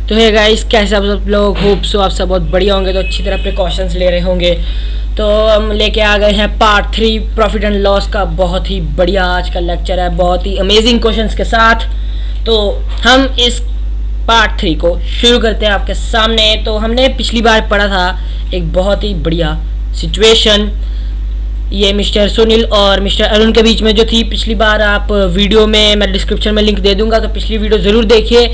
तो है गाइस, कैसे आप सब लोग? होप सो आप सब बहुत बढ़िया होंगे, तो अच्छी तरह प्रिकॉशंस ले रहे होंगे। तो हम लेके आ गए हैं पार्ट 3 प्रॉफिट एंड लॉस का। बहुत ही बढ़िया आज का लेक्चर है, बहुत ही अमेजिंग क्वेश्चंस के साथ। तो हम इस पार्ट 3 को शुरू करते हैं आपके सामने। तो हमने पिछली बार पढ़ा था एक बहुत ही बढ़िया सिचुएशन, ये मिस्टर सुनील और मिस्टर अरुण के बीच में जो थी पिछली बार। आप वीडियो में मैं डिस्क्रिप्शन में लिंक दे दूंगा, तो पिछली वीडियो ज़रूर देखिए।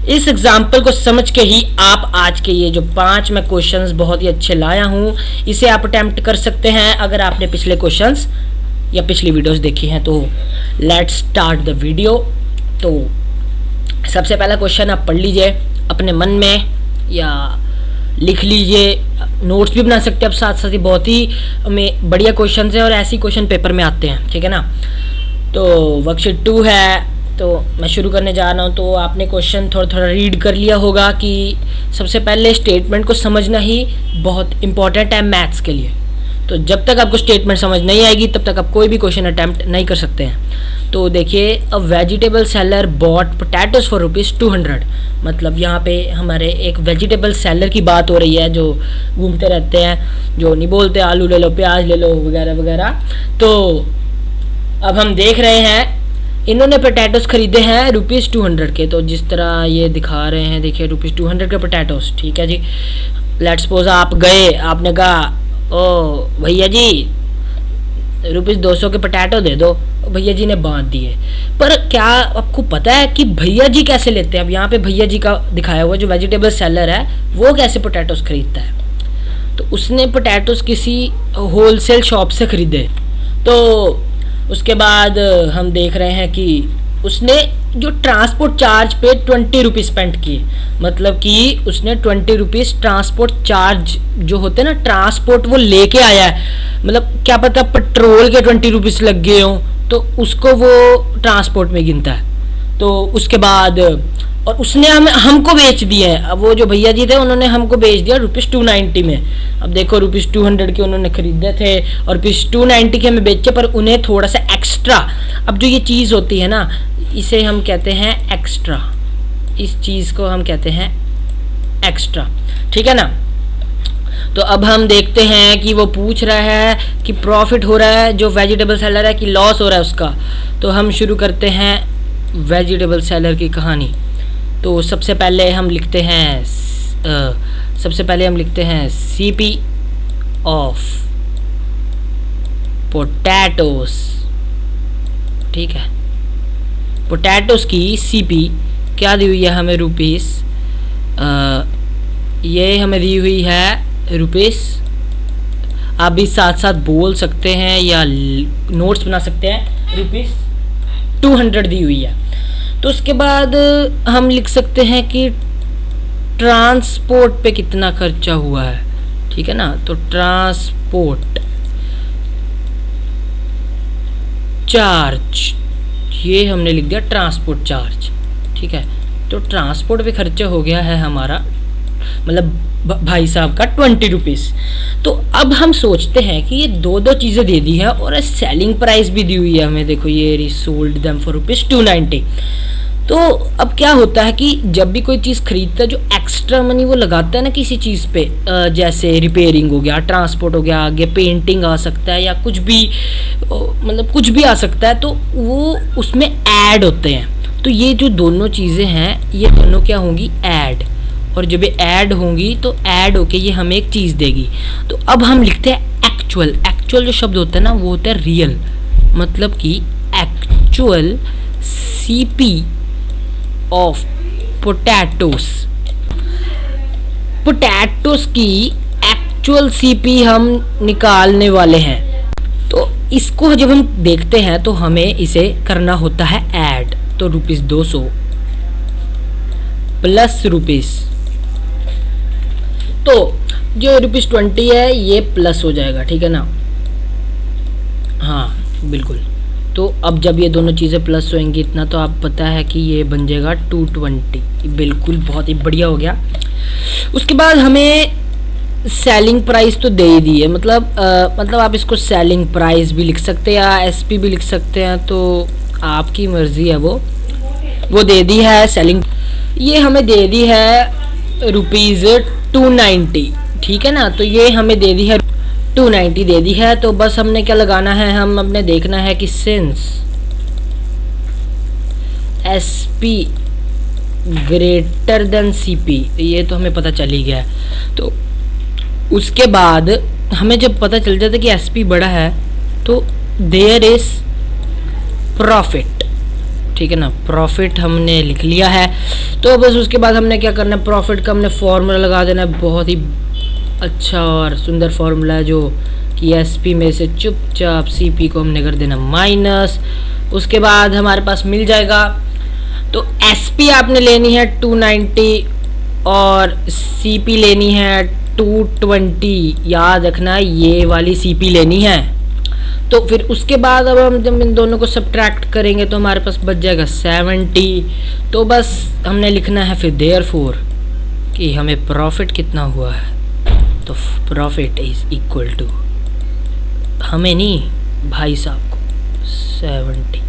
इस एग्जाम्पल को समझ के ही आप आज के ये जो 5 मैं क्वेश्चंस बहुत ही अच्छे लाया हूँ, इसे आप अटेम्प्ट कर सकते हैं अगर आपने पिछले क्वेश्चंस या पिछली वीडियोस देखी हैं। तो लेट्स स्टार्ट द वीडियो। तो सबसे पहला क्वेश्चन आप पढ़ लीजिए अपने मन में या लिख लीजिए, नोट्स भी बना सकते हैं आप साथ साथ ही। बहुत ही में बढ़िया क्वेश्चन है और ऐसे क्वेश्चन पेपर में आते हैं, ठीक है ना। तो वर्कशीट 2 है, तो मैं शुरू करने जा रहा हूँ। तो आपने क्वेश्चन थोड़ा थोड़ा रीड कर लिया होगा कि सबसे पहले स्टेटमेंट को समझना ही बहुत इंपॉर्टेंट है मैथ्स के लिए। तो जब तक आपको स्टेटमेंट समझ नहीं आएगी तब तक आप कोई भी क्वेश्चन अटैम्प्ट नहीं कर सकते हैं। तो देखिए, a vegetable seller bought potatoes for ₹200। मतलब यहाँ पे हमारे एक वेजिटेबल सेलर की बात हो रही है जो घूमते रहते हैं, जो नहीं बोलते आलू ले लो, प्याज ले लो वगैरह वगैरह। तो अब हम देख रहे हैं इन्होंने पोटैटोज खरीदे हैं ₹200 के। तो जिस तरह ये दिखा रहे हैं, देखिए ₹200 के पोटैटोज, ठीक है जी। लेट्स सपोज आप गए, आपने कहा ओ भैया जी ₹200 के पोटैटो दे दो, भैया जी ने बांध दिए। पर क्या आपको पता है कि भैया जी कैसे लेते हैं? अब यहाँ पे भैया जी का दिखाया हुआ जो वेजिटेबल सेलर है वो कैसे पोटैटोज खरीदता है। तो उसने पोटैटोज किसी होलसेल शॉप से खरीदे। तो उसके बाद हम देख रहे हैं कि उसने जो ट्रांसपोर्ट चार्ज पे ₹20 स्पेंड किए। मतलब कि उसने ₹20 ट्रांसपोर्ट चार्ज जो होते हैं ना, ट्रांसपोर्ट वो लेके आया है। मतलब क्या पता पेट्रोल के ₹20 लग गए हों, तो उसको वो ट्रांसपोर्ट में गिनता है। तो उसके बाद और उसने हमको बेच दिए हैं। अब वो जो भैया जी थे उन्होंने हमको बेच दिया ₹290 में। अब देखो ₹200 के उन्होंने खरीदे थे और ₹290 के हमें बेचे, पर उन्हें थोड़ा सा एक्स्ट्रा। अब जो ये चीज़ होती है ना, इसे हम कहते हैं एक्स्ट्रा। इस चीज़ को हम कहते हैं एक्स्ट्रा, ठीक है ना। तो अब हम देखते हैं कि वो पूछ रहा है कि प्रॉफिट हो रहा है जो वेजिटेबल सेलर है कि लॉस हो रहा है उसका। तो हम शुरू करते हैं वेजिटेबल सेलर की कहानी। तो सबसे पहले हम लिखते हैं CP ऑफ पोटैटोस, ठीक है। पोटैटोस की CP क्या दी हुई है हमें रुपीस, ये हमें दी हुई है रुपीस। आप भी साथ साथ बोल सकते हैं या नोट्स बना सकते हैं। ₹200 दी हुई है। तो उसके बाद हम लिख सकते हैं कि ट्रांसपोर्ट पे कितना खर्चा हुआ है, ठीक है ना। तो ट्रांसपोर्ट चार्ज, ये हमने लिख दिया ट्रांसपोर्ट चार्ज, ठीक है। तो ट्रांसपोर्ट पे खर्चा हो गया है हमारा, मतलब भाई साहब का ₹20। तो अब हम सोचते हैं कि ये दो चीज़ें दे दी है और सेलिंग प्राइस भी दी हुई है हमें। देखो ये रीसोल्ड देम फॉर ₹290। तो अब क्या होता है कि जब भी कोई चीज़ खरीदता है, जो एक्स्ट्रा मनी वो लगाता है ना किसी चीज़ पे, जैसे रिपेयरिंग हो गया, ट्रांसपोर्ट हो गया, आगे पेंटिंग आ सकता है या कुछ भी, मतलब कुछ भी आ सकता है, तो वो उसमें ऐड होते हैं। तो ये जो दोनों चीज़ें हैं ये दोनों क्या होंगी, ऐड। और जब ये ऐड होंगी तो ऐड होके ये हमें एक चीज़ देगी। तो अब हम लिखते हैं एक्चुअल। एक्चुअल जो शब्द होता है ना वो होता है रियल। मतलब कि actual CP of potatoes. Potatoes की एक्चुअल CP हम निकालने वाले हैं। तो इसको जब हम देखते हैं तो हमें इसे करना होता है ऐड। तो ₹200 प्लस ₹। तो जो ₹20 है ये प्लस हो जाएगा, ठीक है ना। हाँ बिल्कुल। तो अब जब ये दोनों चीज़ें प्लस होंगी इतना, तो आप पता है कि ये बन जाएगा 220। बिल्कुल, बहुत ही बढ़िया हो गया। उसके बाद हमें सेलिंग प्राइस तो दे ही दी है। मतलब आप इसको सेलिंग प्राइस भी लिख सकते हैं या SP भी लिख सकते हैं, तो आपकी मर्ज़ी है। वो दे दी है सेलिंग, ये हमें दे दी है रुपीज़ 290, ठीक है ना। तो ये हमें दे दी है 290 दे दी है। तो बस हमने क्या लगाना है, हम अपने देखना है कि since SP greater than CP, ये तो हमें पता चल ही गया है। तो उसके बाद हमें जब पता चल जाता है कि SP बड़ा है तो देयर इज प्रॉफिट, ठीक है ना। प्रॉफिट हमने लिख लिया है। तो बस उसके बाद हमने क्या करना है, प्रॉफिट का हमने फॉर्मूला लगा देना है। बहुत ही अच्छा और सुंदर फॉर्मूला है, जो कि SP में से चुपचाप CP को हमने कर देना माइनस। उसके बाद हमारे पास मिल जाएगा। तो SP आपने लेनी है 290 और CP लेनी है 220, याद रखना ये वाली CP लेनी है। तो फिर उसके बाद अब हम जब इन दोनों को सब्ट्रैक्ट करेंगे तो हमारे पास बच जाएगा 70। तो बस हमने लिखना है फिर देयरफॉर कि हमें प्रॉफिट कितना हुआ है। तो प्रॉफिट इज इक्वल टू, हमें नहीं भाई साहब को, 70।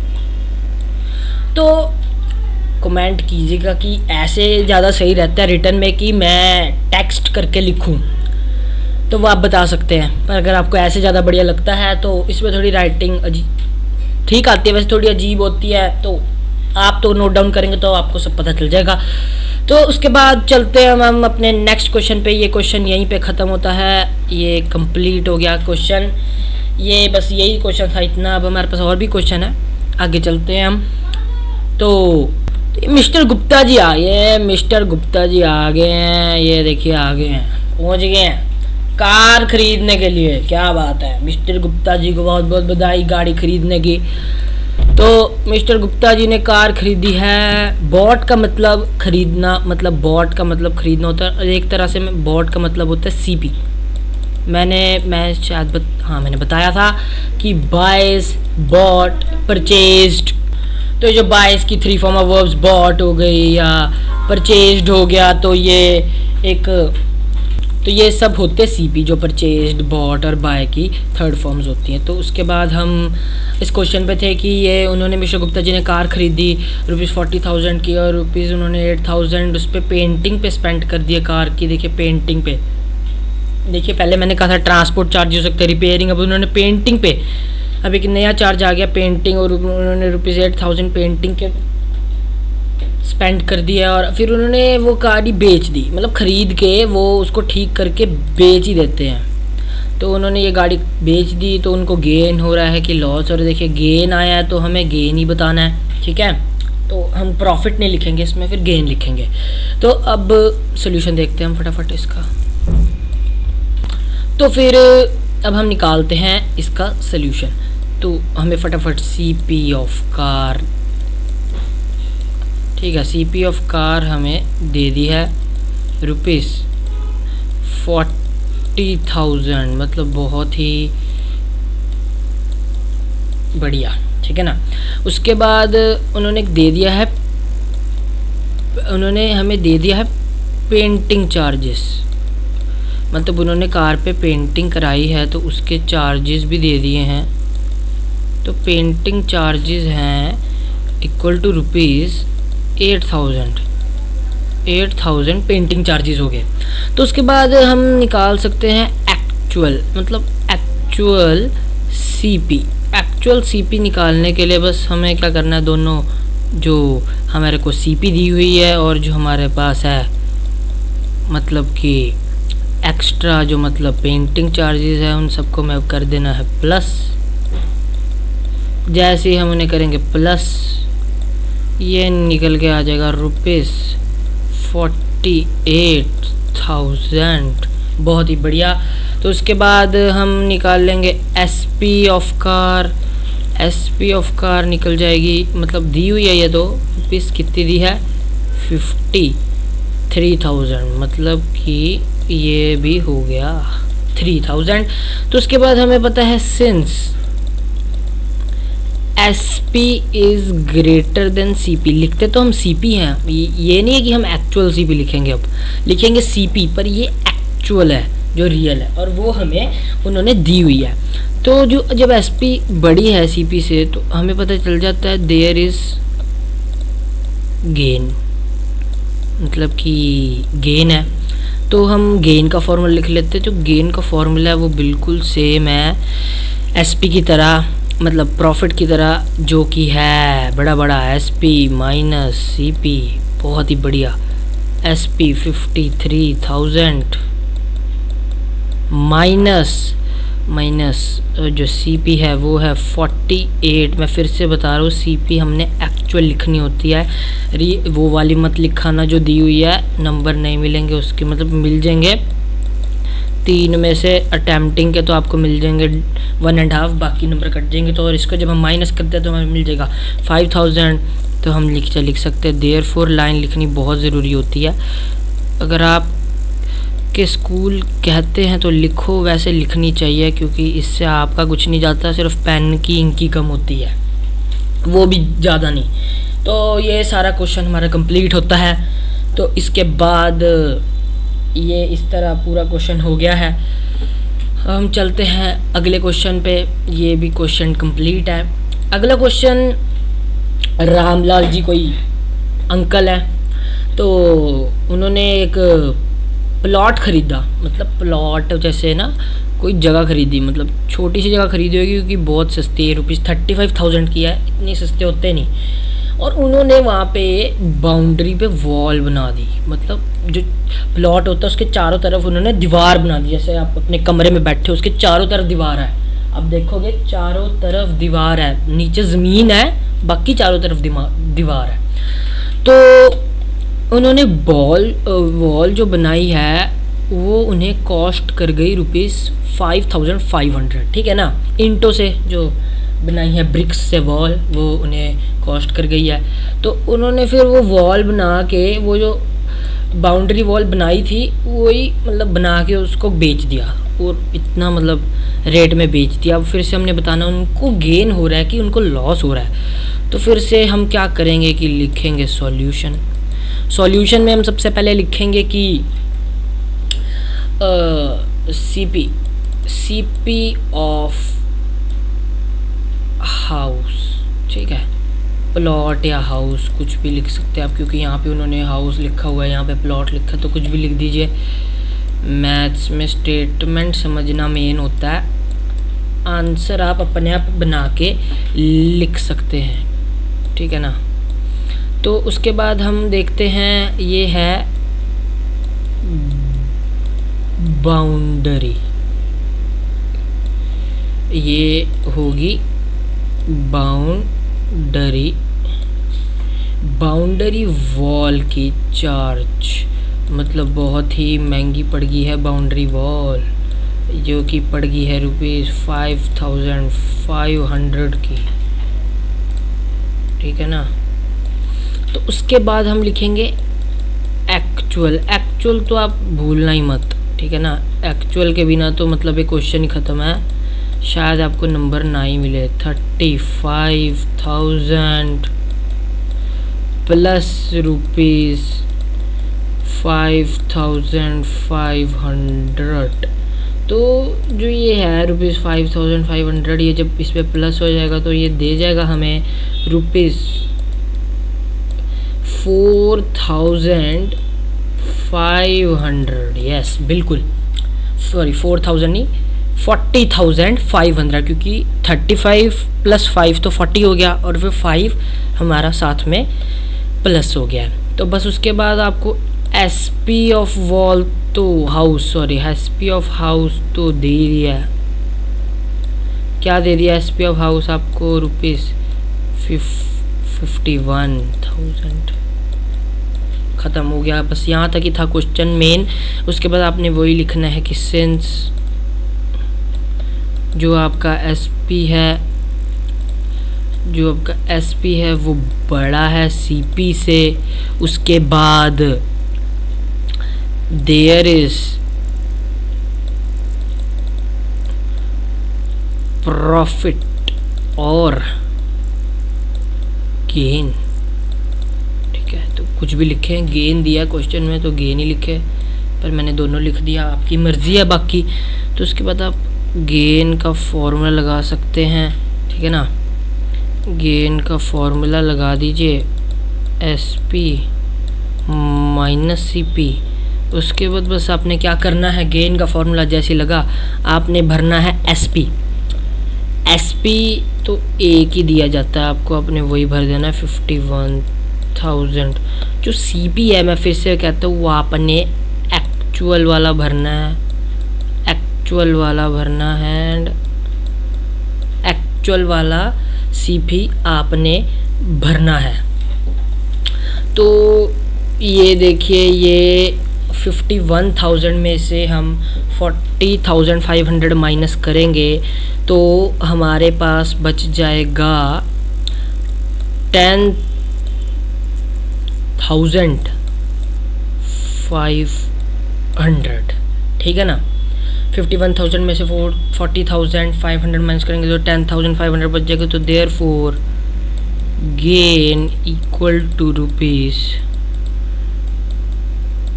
तो कमेंट कीजिएगा कि ऐसे ज़्यादा सही रहता है रिटर्न में कि मैं टेक्स्ट करके लिखूं, तो वो आप बता सकते हैं। पर अगर आपको ऐसे ज़्यादा बढ़िया लगता है तो इसमें थोड़ी राइटिंग ठीक आती है, वैसे थोड़ी अजीब होती है। तो आप तो नोट डाउन करेंगे तो आपको सब पता चल जाएगा। तो उसके बाद चलते हैं हम अपने नेक्स्ट क्वेश्चन पे। ये क्वेश्चन यहीं पे ख़त्म होता है, ये कंप्लीट हो गया क्वेश्चन। ये बस यही क्वेश्चन था इतना। अब हमारे पास और भी क्वेश्चन है, आगे चलते हैं हम। तो मिस्टर गुप्ता जी आ गए, मिस्टर गुप्ता जी आ गए हैं, ये देखिए आ गए हैं, पहुँच गए हैं कार खरीदने के लिए। क्या बात है, मिस्टर गुप्ता जी को बहुत बहुत बधाई गाड़ी खरीदने की। तो मिस्टर गुप्ता जी ने कार खरीदी है। बॉट का मतलब खरीदना, मतलब बॉट का मतलब खरीदना होता है। एक तरह से बॉट का मतलब होता है CP। मैं शायद मैंने बताया था कि बाइज, बॉट, परचेज्ड। तो ये जो बाइज की 3 फॉर्म ऑफ वर्ब्स, बॉट हो गई या परचेज्ड हो गया, तो ये सब होते CP, जो परचेज्ड, बॉट और बाय की 3rd फॉर्म्स होती हैं। तो उसके बाद हम इस क्वेश्चन पे थे कि ये उन्होंने मिस्टर गुप्ता जी ने कार खरीदी ₹40,000 की, और उन्होंने 8,000 उस पर पेंटिंग पे स्पेंड कर दिया कार की। देखिए पेंटिंग पे, देखिए पहले मैंने कहा था ट्रांसपोर्ट चार्ज हो सकता है, रिपेयरिंग, अब उन्होंने पेंटिंग पे, अब एक नया चार्ज आ गया पेंटिंग, और उन्होंने ₹8,000 पेंटिंग के स्पेंड कर दिया। और फिर उन्होंने वो कार ही बेच दी, मतलब ख़रीद के वो उसको ठीक करके बेच ही देते हैं। तो उन्होंने ये गाड़ी बेच दी, तो उनको गेन हो रहा है कि लॉस। और देखिए गेन आया है तो हमें गेन ही बताना है, ठीक है। तो हम प्रॉफिट नहीं लिखेंगे इसमें, फिर गेन लिखेंगे। तो अब सोल्यूशन देखते हैं हम फटाफट इसका। तो फिर अब हम निकालते हैं इसका सोल्यूशन। तो हमें फटाफट CP ऑफ कार, ठीक है, CP ऑफ कार हमें दे दी है ₹40,000, मतलब बहुत ही बढ़िया, ठीक है ना। उसके बाद उन्होंने हमें दे दिया है पेंटिंग चार्जेस, मतलब उन्होंने कार पे पेंटिंग कराई है तो उसके चार्जेस भी दे दिए हैं। तो पेंटिंग चार्जेस हैं इक्वल टू ₹8,000 पेंटिंग चार्जेस हो गए। तो उसके बाद हम निकाल सकते हैं एक्चुअल, मतलब एक्चुअल CP निकालने के लिए बस हमें क्या करना है, दोनों जो हमारे को CP दी हुई है और जो हमारे पास है मतलब कि एक्स्ट्रा जो मतलब पेंटिंग चार्जेस है, उन सबको मैं कर देना है प्लस। जैसे ही हम उन्हें करेंगे प्लस, ये निकल के आ जाएगा ₹48,000, बहुत ही बढ़िया। तो उसके बाद हम निकाल लेंगे SP ऑफ कार निकल जाएगी, मतलब दी हुई है ये तो रुपीस, कितनी दी है 53,000, मतलब कि ये भी हो गया 3,000। तो उसके बाद हमें पता है since SP is greater than CP, लिखते तो हम CP हैं, ये नहीं है कि हम एक्चुअल CP लिखेंगे, अब लिखेंगे CP, पर ये एक्चुअल है जो रियल है और वो हमें उन्होंने दी हुई है। तो जो जब SP बड़ी है CP से तो हमें पता चल जाता है देयर इज गेन, मतलब कि गेन है, तो हम गेन का फॉर्मूला लिख लेते हैं। जो गेन का फॉर्मूला है वो बिल्कुल सेम है एसपी की तरह, मतलब प्रॉफिट की तरह, जो कि है बड़ा बड़ा एसपी माइनस सीपी। बहुत ही बढ़िया। एसपी 53,000 माइनस जो सीपी है वो है 48। मैं फिर से बता रहा हूँ, सीपी हमने एक्चुअल लिखनी होती है, वो वाली मत लिखाना जो दी हुई है, नंबर नहीं मिलेंगे उसके, मतलब मिल जाएंगे 3 में से अटैम्प्टिंग के तो आपको मिल जाएंगे 1.5, बाकी नंबर कट जाएंगे। तो और इसको जब हम माइनस करते हैं तो हमें मिल जाएगा 5000। तो हम लिख सकते हैं देयरफॉर। लाइन लिखनी बहुत ज़रूरी होती है। अगर आप के स्कूल कहते हैं तो लिखो, वैसे लिखनी चाहिए, क्योंकि इससे आपका कुछ नहीं जाता, सिर्फ पेन की इंक की कम होती है, वो भी ज़्यादा नहीं। तो ये सारा क्वेश्चन हमारा कंप्लीट होता है। तो इसके बाद ये इस तरह पूरा क्वेश्चन हो गया है। हम चलते हैं अगले क्वेश्चन पे। ये भी क्वेश्चन कंप्लीट है। अगला क्वेश्चन, रामलाल जी कोई अंकल है, तो उन्होंने एक प्लॉट ख़रीदा, मतलब प्लॉट जैसे ना कोई जगह ख़रीदी, मतलब छोटी सी जगह ख़रीदी होगी क्योंकि बहुत सस्ती है, ₹35,000 की है, इतने सस्ते होते नहीं। और उन्होंने वहाँ पे बाउंड्री पे वॉल बना दी, मतलब जो प्लॉट होता है उसके चारों तरफ उन्होंने दीवार बना दी। जैसे आप अपने कमरे में बैठे हो, उसके चारों तरफ दीवार है, अब देखोगे चारों तरफ दीवार है, नीचे ज़मीन है, बाकी चारों तरफ दीवार है। तो उन्होंने वॉल जो बनाई है वो उन्हें कॉस्ट कर गई ₹5,500, ठीक है ना। ईंटों से जो बनाई है, ब्रिक्स से वॉल, वो उन्हें कॉस्ट कर गई है। तो उन्होंने फिर वो वॉल बना के, वो जो बाउंड्री वॉल बनाई थी वही मतलब बना के उसको बेच दिया, और इतना मतलब रेट में बेच दिया। अब फिर से हमने बताना उनको गेन हो रहा है कि उनको लॉस हो रहा है। तो फिर से हम क्या करेंगे कि लिखेंगे सॉल्यूशन में हम सबसे पहले लिखेंगे कि सीपी ऑफ हाउस, ठीक है, प्लॉट या हाउस कुछ भी लिख सकते हैं आप, क्योंकि यहाँ पे उन्होंने हाउस लिखा हुआ है, यहाँ पे प्लॉट लिखा, तो कुछ भी लिख दीजिए। मैथ्स में स्टेटमेंट समझना मेन होता है, आंसर आप अपने आप बना के लिख सकते हैं, ठीक है ना। तो उसके बाद हम देखते हैं, ये है बाउंड्री, ये होगी बाउंड्री वॉल की चार्ज, मतलब बहुत ही महंगी पड़ गई है बाउंड्री वॉल, जो कि पड़ गई है ₹5,500 की, ठीक है ना। तो उसके बाद हम लिखेंगे एक्चुअल तो आप भूलना ही मत, ठीक है ना। एक्चुअल के बिना तो मतलब ये क्वेश्चन ही ख़त्म है, शायद आपको नंबर ना ही मिले। 35,000 प्लस ₹5,500, तो जो ये है ₹5,500, ये जब इस पर प्लस हो जाएगा तो ये दे जाएगा हमें ₹4,500। यस बिल्कुल, सॉरी 4,000 नहीं, 40,500, क्योंकि 35 + 5 तो 40 हो गया, और फिर 5 हमारा साथ में प्लस हो गया। तो बस उसके बाद आपको एसपी ऑफ वॉल तो house, sorry SP of house तो दे दिया, क्या दे दिया एसपी ऑफ हाउस आपको ₹51,000। ख़त्म हो गया, बस यहाँ तक ही था क्वेश्चन मेन। उसके बाद आपने वही लिखना है कि सिंस जो आपका एसपी है वो बड़ा है सीपी से, उसके बाद देयर इज प्रॉफिट और गेन, ठीक है। तो कुछ भी लिखें, गेन दिया क्वेश्चन में तो गेन ही लिखे, पर मैंने दोनों लिख दिया, आपकी मर्ज़ी है बाकी। तो उसके बाद आप गेन का फॉर्मूला लगा सकते हैं, ठीक है ना। गेन का फॉर्मूला लगा दीजिए, SP - माइनस सी पी। उसके बाद बस आपने क्या करना है, गेन का फॉर्मूला जैसे लगा आपने भरना है एस पी। एस पी तो एक ही दिया जाता है आपको, आपने वही भर देना है 51,000। जो सी पी है मैं फिर से कहता हूँ वो आपने एक्चुअल वाला भरना है, एक्चुअल वाला भरना है एंड एक्चुअल वाला सी पी आपने भरना है। तो ये देखिए ये 51,000 में से हम 40,500 माइनस करेंगे तो हमारे पास बच जाएगा 10,500। ठीक है ना। 51,000 में से 40,500 माइनस करेंगे तो 10,500 बच जाएगा। तो therefore gain equal to rupees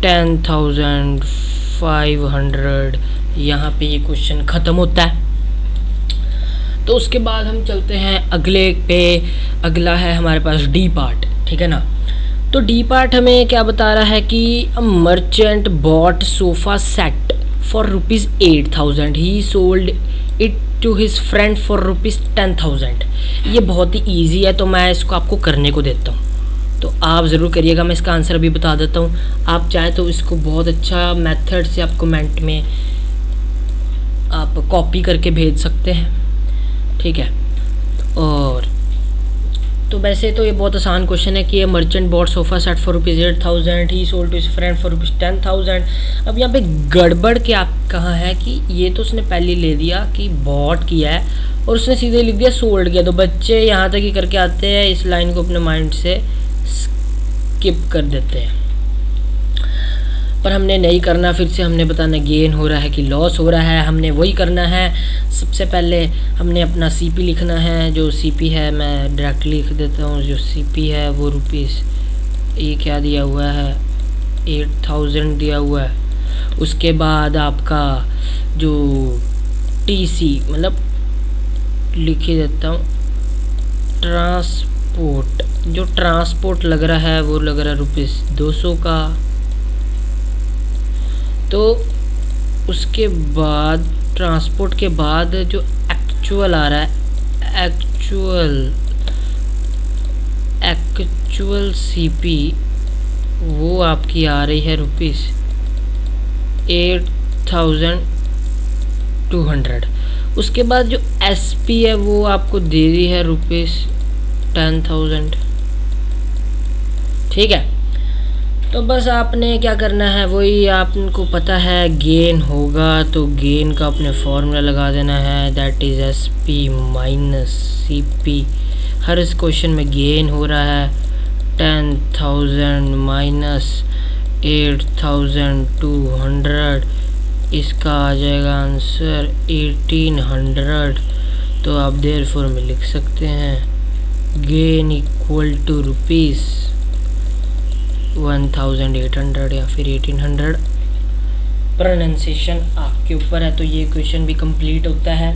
10,500। यहाँ पे ये क्वेश्चन ख़त्म होता है। तो उसके बाद हम चलते हैं अगले पे। अगला है हमारे पास डी पार्ट। ठीक है ना। तो डी पार्ट हमें क्या बता रहा है कि merchant bought sofa set for rupees 8,000, he sold it to his friend for rupees 10,000। ये बहुत ही ईजी है तो मैं इसको आपको करने को देता हूँ, तो आप ज़रूर करिएगा। मैं इसका आंसर अभी बता देता हूँ। आप चाहे तो इसको बहुत अच्छा मेथड से आप कमेंट में आप कॉपी करके भेज सकते हैं। ठीक है। और तो वैसे तो ये बहुत आसान क्वेश्चन है कि ये merchant bought sofa set for rupees 8,000, he sold to his friend for rupees 10,000। अब यहाँ पे गड़बड़ क्या कहाँ है कि ये तो उसने पहले ले दिया कि बॉट किया है और उसने सीधे लिख दिया सोल्ड किया। तो बच्चे यहाँ तक ही करके आते हैं, इस लाइन को अपने माइंड से स्किप कर देते हैं। पर हमने नहीं करना, फिर से हमने बताना गेन हो रहा है कि लॉस हो रहा है, हमने वही करना है। सबसे पहले हमने अपना सीपी लिखना है। जो सीपी है मैं डायरेक्टली लिख देता हूँ। जो सीपी है वो रुपीज़, ये क्या दिया हुआ है 8,000 दिया हुआ है। उसके बाद आपका जो टीसी मतलब लिख ही देता हूँ ट्रांसपोर्ट, जो ट्रांसपोर्ट लग रहा है वो लग रहा है रुपीज़ 200 का। तो उसके बाद ट्रांसपोर्ट के बाद जो एक्चुअल आ रहा है, एक्चुअल सीपी वो आपकी आ रही है रुपीज़ 8,200। उसके बाद जो एसपी है वो आपको दे रही है रुपीज़ 10,000। ठीक है। तो बस आपने क्या करना है वही आपको पता है, गेन होगा तो गेन का अपने फॉर्मूला लगा देना है, that is S P minus C P. हर इस क्वेश्चन में गेन हो रहा है 10,000 माइनस 8,200, इसका आ जाएगा आंसर 1,800। तो आप देयरफॉर में लिख सकते हैं गेन इक्वल टू रुपीज़ 1,800 या फिर 1,800। प्रोनाउंसिएशन आपके ऊपर है। तो ये क्वेश्चन भी कंप्लीट होता है।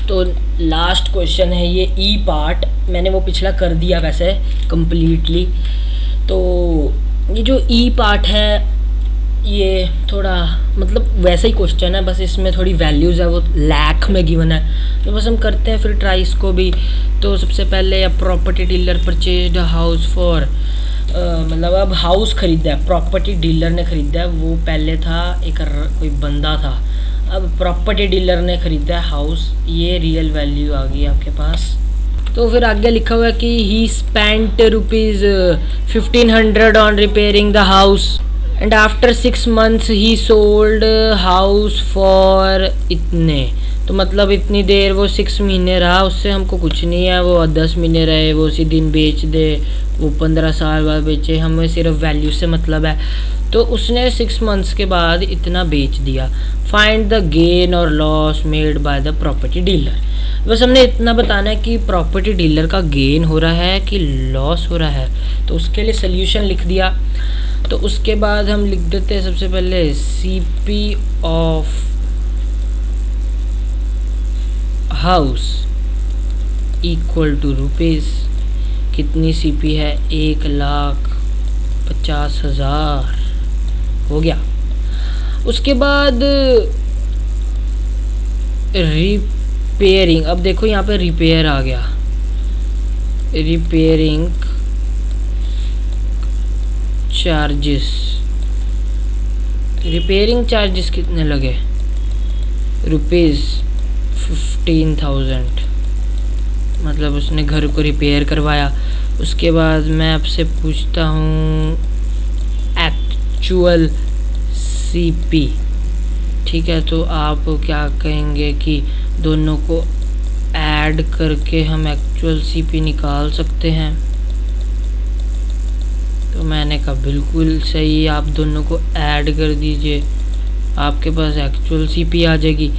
तो लास्ट क्वेश्चन है ये ई पार्ट, मैंने वो पिछला कर दिया वैसे कंप्लीटली। तो ये जो ई पार्ट है ये थोड़ा मतलब वैसा ही क्वेश्चन है, बस इसमें थोड़ी वैल्यूज़ है वो लाख में गिवन है। तो बस हम करते हैं फिर ट्राई इसको भी। तो सबसे पहले property dealer purchased house for, मतलब अब हाउस ख़रीदा है, प्रॉपर्टी डीलर ने ख़रीदा है। वो पहले था एक कोई बंदा था, अब प्रॉपर्टी डीलर ने ख़रीदा है हाउस। ये रियल वैल्यू आ गई आपके पास। तो फिर आगे लिखा हुआ है कि ही spent rupees 1,500 on repairing the house and after 6 months he sold house for इतने। तो मतलब इतनी देर वो 6 महीने रहा, उससे हमको कुछ नहीं है। वो 10 महीने रहे, वो उसी दिन बेच दे, वो 15 साल बाद बेचे, हमें सिर्फ वैल्यू से मतलब है। तो उसने 6 months के बाद इतना बेच दिया। फाइंड द गेन और loss made by the property dealer. बस हमने इतना बताना है कि प्रॉपर्टी डीलर का गेन हो रहा है कि लॉस हो रहा है। तो उसके लिए सोल्यूशन लिख दिया। तो उसके बाद हम लिख देते हैं सबसे पहले CP of house equal to rupees, कितनी सीपी है 1,50,000 50,000 हो गया। उसके बाद रिपेयरिंग, अब देखो यहाँ पे रिपेयर आ गया, रिपेयरिंग चार्जेस, रिपेयरिंग चार्जेस कितने लगे, ₹15,000, मतलब उसने घर को रिपेयर करवाया। उसके बाद मैं आपसे पूछता हूँ एक्चुअल सीपी, ठीक है, तो आप क्या कहेंगे कि दोनों को ऐड करके हम एक्चुअल सीपी निकाल सकते हैं? तो मैंने कहा बिल्कुल सही, आप दोनों को ऐड कर दीजिए, आपके पास एक्चुअल सीपी आ जाएगी।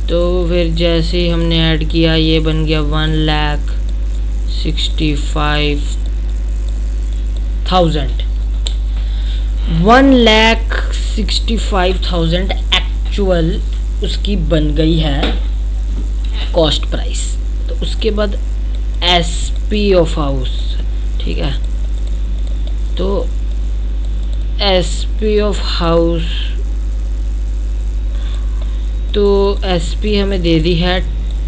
तो फिर जैसे ही हमने ऐड किया ये बन गया 1,65,000, 1,65,000 एक्चुअल उसकी बन गई है कॉस्ट प्राइस। तो उसके बाद एसपी ऑफ हाउस, ठीक है, तो एसपी ऑफ हाउस, तो एसपी हमें दे दी है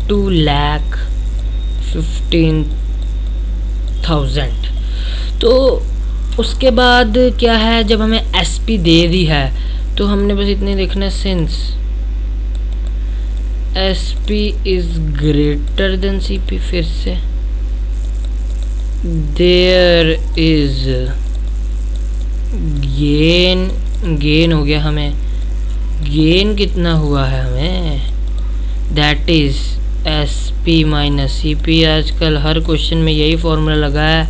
2,15,000। तो उसके बाद क्या है, जब हमें एसपी दे दी है तो हमने बस इतने देखना है, since SP is greater than CP, फिर से देयर इज गेन हो गया, हमें गेन कितना हुआ है हमें, that is SP minus CP. आजकल हर क्वेश्चन में यही फॉर्मूला लगा है,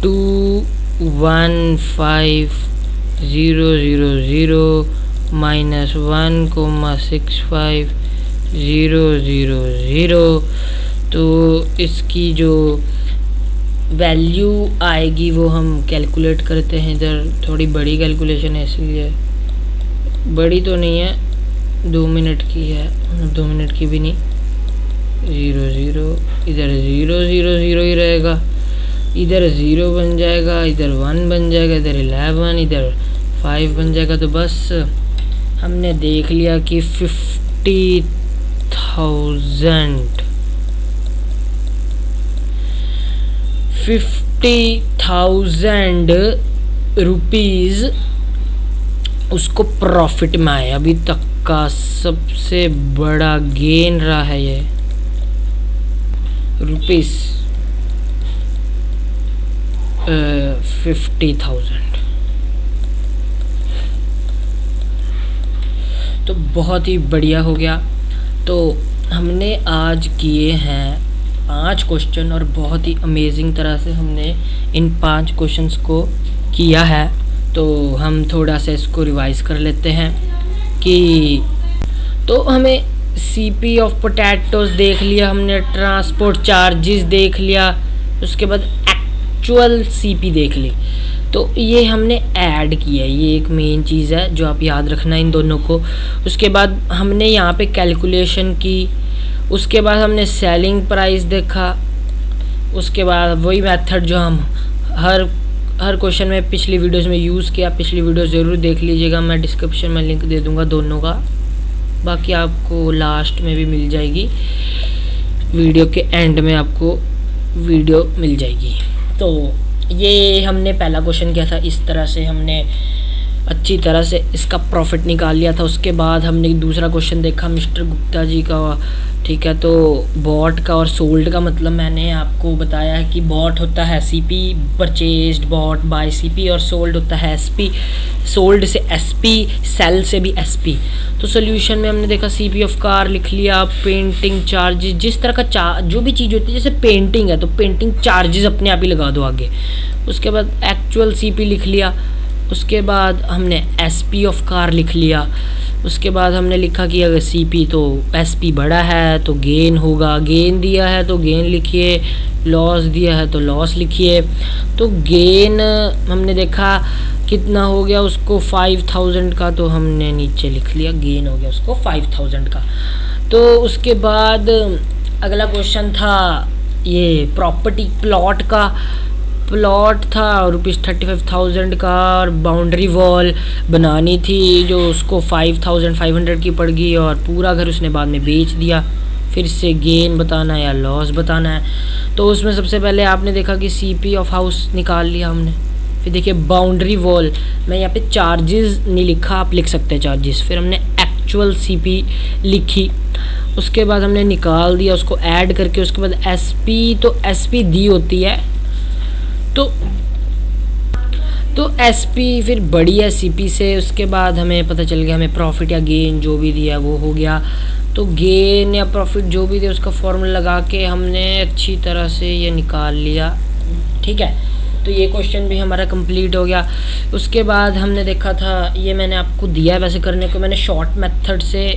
215,000 माइनस 1,65,000। तो इसकी जो वैल्यू आएगी वो हम कैलकुलेट करते हैं। इधर थोड़ी बड़ी कैलकुलेशन है इसलिए, बड़ी तो नहीं है, 2 मिनट की है, 2 मिनट की भी नहीं, 0 इधर 0 ही रहेगा, इधर 0 बन जाएगा, इधर 1 बन जाएगा, इधर 11, इधर 5 बन जाएगा। तो बस हमने देख लिया कि 50,000 रुपीज़ उसको प्रॉफिट में आए। अभी तक का सबसे बड़ा गेन रहा है ये, ₹50,000। तो बहुत ही बढ़िया हो गया। तो हमने आज किए हैं 5 क्वेश्चन और बहुत ही अमेजिंग तरह से हमने इन 5 क्वेश्चंस को किया है। तो हम थोड़ा सा इसको रिवाइज कर लेते हैं कि तो हमें सीपी ऑफ पोटैटोज देख लिया हमने, ट्रांसपोर्ट चार्जेस देख लिया, उसके बाद एक्चुअल सीपी देख ली। तो ये हमने ऐड किया है, ये एक मेन चीज़ है जो आप याद रखना इन दोनों को। उसके बाद हमने यहाँ पे कैलकुलेशन की, उसके बाद हमने सेलिंग प्राइस देखा, उसके बाद वही मेथड जो हम हर क्वेश्चन में पिछली वीडियोस में यूज़ किया। पिछली वीडियो ज़रूर देख लीजिएगा, मैं डिस्क्रिप्शन में लिंक दे दूँगा दोनों का, बाकी आपको लास्ट में भी मिल जाएगी, वीडियो के एंड में आपको वीडियो मिल जाएगी। तो ये हमने पहला क्वेश्चन किया था, इस तरह से हमने अच्छी तरह से इसका प्रॉफिट निकाल लिया था। उसके बाद हमने दूसरा क्वेश्चन देखा मिस्टर गुप्ता जी का, ठीक है। तो बॉट का और सोल्ड का मतलब मैंने आपको बताया है कि बॉट होता है CP, purchased bought by CP, और सोल्ड होता है एसपी, सोल्ड से एसपी, सेल से भी एसपी। तो सोल्यूशन में हमने देखा सीपी ऑफ कार लिख लिया, पेंटिंग चार्जेस, जिस तरह का जो भी चीज़ होती है, जैसे पेंटिंग है तो पेंटिंग चार्जेस अपने आप ही लगा दो आगे। उसके बाद एक्चुअल सीपी लिख लिया, उसके बाद हमने एसपी ऑफ कार लिख लिया। उसके बाद हमने लिखा कि अगर सीपी तो एसपी बड़ा है तो गेन होगा, गेन दिया है तो गेन लिखिए, लॉस दिया है तो लॉस लिखिए। तो गेन हमने देखा कितना हो गया उसको 5,000 का, तो हमने नीचे लिख लिया गेन हो गया उसको 5,000 का। तो उसके बाद अगला क्वेश्चन था ये प्रॉपर्टी प्लॉट का, प्लॉट था ₹35,000 का, और बाउंड्री वॉल बनानी थी जो उसको 5,500 की पड़ गई, और पूरा घर उसने बाद में बेच दिया। फिर से गेन बताना है या लॉस बताना है। तो उसमें सबसे पहले आपने देखा कि सीपी ऑफ हाउस निकाल लिया हमने। फिर देखिए बाउंड्री वॉल, मैं यहाँ पे चार्जेस नहीं लिखा, आप लिख सकते हैं चार्जेस। फिर हमने एक्चुअल सीपी लिखी, उसके बाद हमने निकाल दिया उसको ऐड करके। उसके बाद एसपी, तो एसपी दी होती है तो एसपी फिर बड़ी है सीपी से। उसके बाद हमें पता चल गया हमें प्रॉफिट या गेन जो भी दिया वो हो गया। तो गेन या प्रॉफिट जो भी दिया उसका फॉर्मूला लगा के हमने अच्छी तरह से ये निकाल लिया। ठीक है, तो ये क्वेश्चन भी हमारा कंप्लीट हो गया। उसके बाद हमने देखा था, ये मैंने आपको दिया है वैसे करने को, मैंने शॉर्ट मेथड से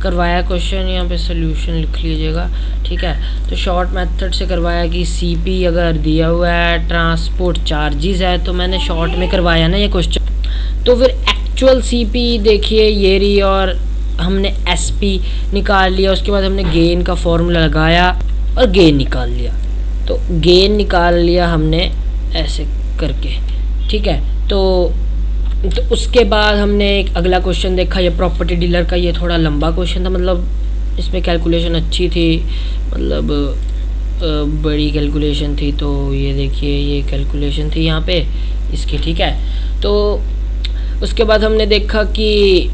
करवाया क्वेश्चन, यहाँ पे सोल्यूशन लिख लीजिएगा। ठीक है, तो शॉर्ट मेथड से करवाया कि सीपी अगर दिया हुआ है, ट्रांसपोर्ट चार्जेस है, तो मैंने शॉर्ट में करवाया ना ये क्वेश्चन। तो फिर एक्चुअल सीपी देखिए ये रही, और हमने एसपी निकाल लिया। उसके बाद हमने गेन का फॉर्मूला लगाया और गेन निकाल लिया। तो गेन निकाल लिया हमने ऐसे करके। ठीक है, तो उसके बाद हमने एक अगला क्वेश्चन देखा, ये प्रॉपर्टी डीलर का। ये थोड़ा लंबा क्वेश्चन था, मतलब इसमें कैलकुलेशन अच्छी थी, मतलब बड़ी कैलकुलेशन थी। तो ये देखिए ये कैलकुलेशन थी यहाँ पे इसकी। ठीक है, तो उसके बाद हमने देखा कि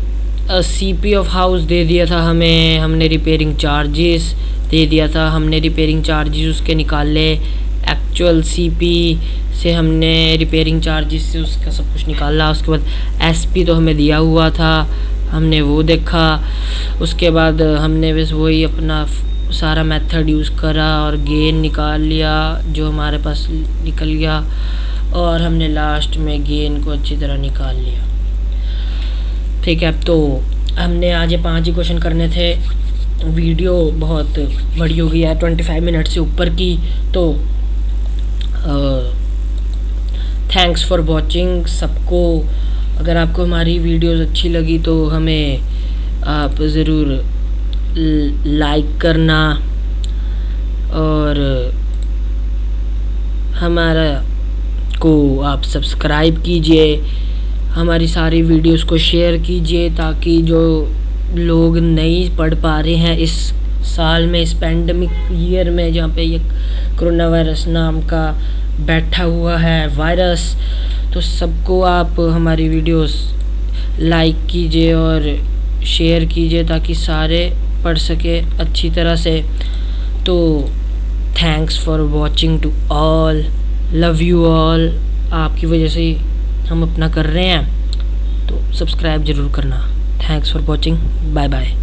सीपी ऑफ हाउस दे दिया था हमें, हमने रिपेयरिंग चार्जेस दे दिया था, हमने रिपेयरिंग चार्जेस उसके निकाले। एक्चुअल सीपी से हमने रिपेयरिंग चार्जेस से उसका सब कुछ निकाला। उसके बाद एसपी तो हमें दिया हुआ था, हमने वो देखा। उसके बाद हमने बस वही अपना सारा मेथड यूज़ करा और गेन निकाल लिया जो हमारे पास निकल गया, और हमने लास्ट में गेन को अच्छी तरह निकाल लिया। ठीक है, तो हमने आज ये 5 ही क्वेश्चन करने थे। वीडियो बहुत बड़ी हो गई है, 25 मिनट से ऊपर की। तो थैंक्स फॉर वॉचिंग सबको। अगर आपको हमारी वीडियोस अच्छी लगी तो हमें आप ज़रूर लाइक करना, और हमारा को आप सब्सक्राइब कीजिए, हमारी सारी वीडियोस को शेयर कीजिए, ताकि जो लोग नहीं पढ़ पा रहे हैं इस साल में, इस पैंडमिक ईयर में, जहाँ पे ये कोरोना वायरस नाम का बैठा हुआ है वायरस, तो सबको आप हमारी वीडियोस लाइक कीजिए और शेयर कीजिए ताकि सारे पढ़ सके अच्छी तरह से। तो thanks for watching to all, love you all. आपकी वजह से हम अपना कर रहे हैं, तो सब्सक्राइब ज़रूर करना। Thanks for watching, bye bye.